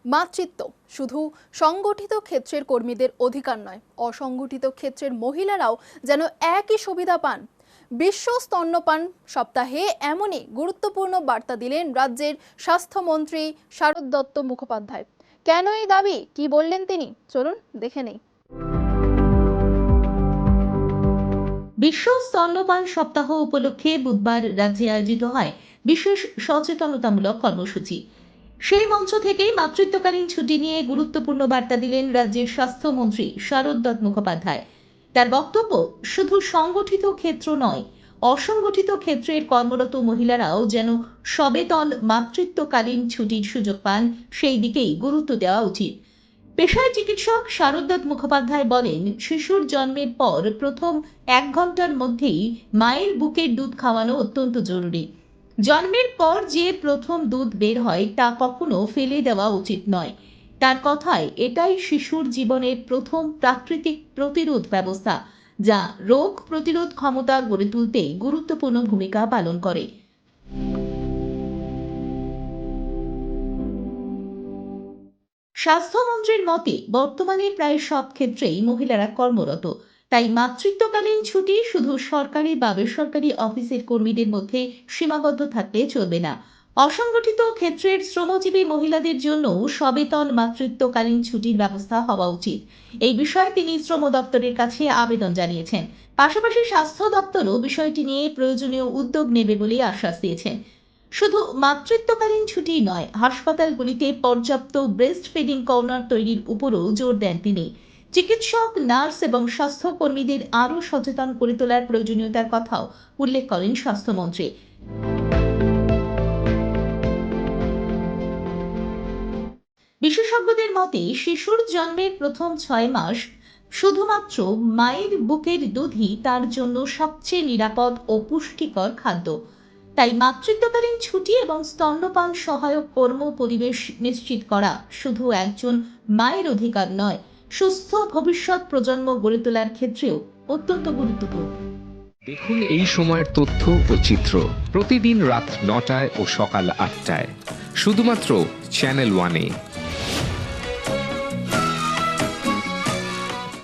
মাতৃত্ব শুধু সংগঠিত ক্ষেত্রের কর্মীদের অধিকার নয়, অসংগঠিত ক্ষেত্রের মহিলারাও যেন একই সুবিধা পান। বিশ্ব স্তন্যপান সপ্তাহে এমনই গুরুত্বপূর্ণ বার্তা দিলেন রাজ্যের স্বাস্থ্যমন্ত্রী শারদ দত্ত মুখোপাধ্যায়। কেন এই দাবি, কি বললেন তিনি, চলুন দেখে নেই। বিশ্ব স্তন্যপান সপ্তাহ উপলক্ষে বুধবার রাজ্যে আয়োজিত হয় বিশেষ সচেতনতামূলক কর্মসূচি। সেই মঞ্চ থেকেই মাতৃত্বকালীন ছুটি নিয়ে গুরুত্বপূর্ণ বার্তা দিলেন রাজ্যের স্বাস্থ্যমন্ত্রী শারদ দত্ত মুখোপাধ্যায়। তার বক্তব্য, শুধু সংগঠিত ক্ষেত্র নয়, অসংগঠিত ক্ষেত্রের কর্মরত মহিলারাও যেন সবেতন মাতৃত্বকালীন ছুটির সুযোগ পান, সেই দিকেই গুরুত্ব দেওয়া উচিত। পেশায় চিকিৎসক শারদ দত্ত মুখোপাধ্যায় বলেন, শিশুর জন্মের পর প্রথম 1 ঘন্টার মধ্যেই মায়ের বুকের দুধ খাওয়ানো অত্যন্ত জরুরি। জন্মের পর যে প্রথম দুধ বের হয় তা কখনো ফেলে দেওয়া উচিত নয়। তার কথায়, এটাই শিশুর জীবনের প্রথম প্রাকৃতিক প্রতিরোধ ব্যবস্থা, যা রোগ প্রতিরোধ ক্ষমতা গড়ে তুলতে গুরুত্বপূর্ণ ভূমিকা পালন করে। স্বাস্থ্যমন্ত্রীর মতে, বর্তমানে প্রায় সব ক্ষেত্রেই মহিলারা কর্মরত, তাই মাতৃত্বকালীন ছুটি শুধু সরকারি বা বেসরকারি অফিসের কর্মীদের মধ্যে সীমাবদ্ধ থাকলে চলবে না। অসংগঠিত ক্ষেত্রের শ্রমজীবী মহিলাদের জন্য সবেতন মাতৃত্বকালীন ছুটির ব্যবস্থা হওয়া উচিত। এই বিষয়ে তিনি শ্রম দপ্তরের কাছে আবেদন জানিয়েছেন। পাশাপাশি স্বাস্থ্য দপ্তরও বিষয়টি নিয়ে প্রয়োজনীয় উদ্যোগ নেবে বলে আশ্বাস দিয়েছেন। শুধু মাতৃত্বকালীন ছুটি নয়, হাসপাতালগুলিতে পর্যাপ্ত ব্রেস্ট ফিডিং কর্নার তৈরির উপরও জোর দেন তিনি। চিকিৎসক, নার্স এবং স্বাস্থ্যকর্মীদের আরও সচেতন করে তোলার প্রয়োজনীয়তার কথাও উল্লেখ করেন স্বাস্থ্যমন্ত্রী। বিশেষজ্ঞদের মতে, শিশুর জন্মের প্রথম 6 মাস শুধুমাত্র মায়ের বুকের দুধই তার জন্য সবচেয়ে নিরাপদ ও পুষ্টিকর খাদ্য। তাই মাতৃত্বকালীন ছুটি এবং স্তন্যপান সহায়ক কর্ম পরিবেশ নিশ্চিত করা শুধু একজন মায়ের অধিকার নয়, সুস্থ ভবিষ্যৎ প্রজন্ম গড়ে তোলার ক্ষেত্রেও অত্যন্ত গুরুত্বপূর্ণ। দেখুন এই সময়ের তথ্য ও চিত্র প্রতিদিন রাত 9টায় ও সকাল 8টায় শুধুমাত্র চ্যানেল 1-এ।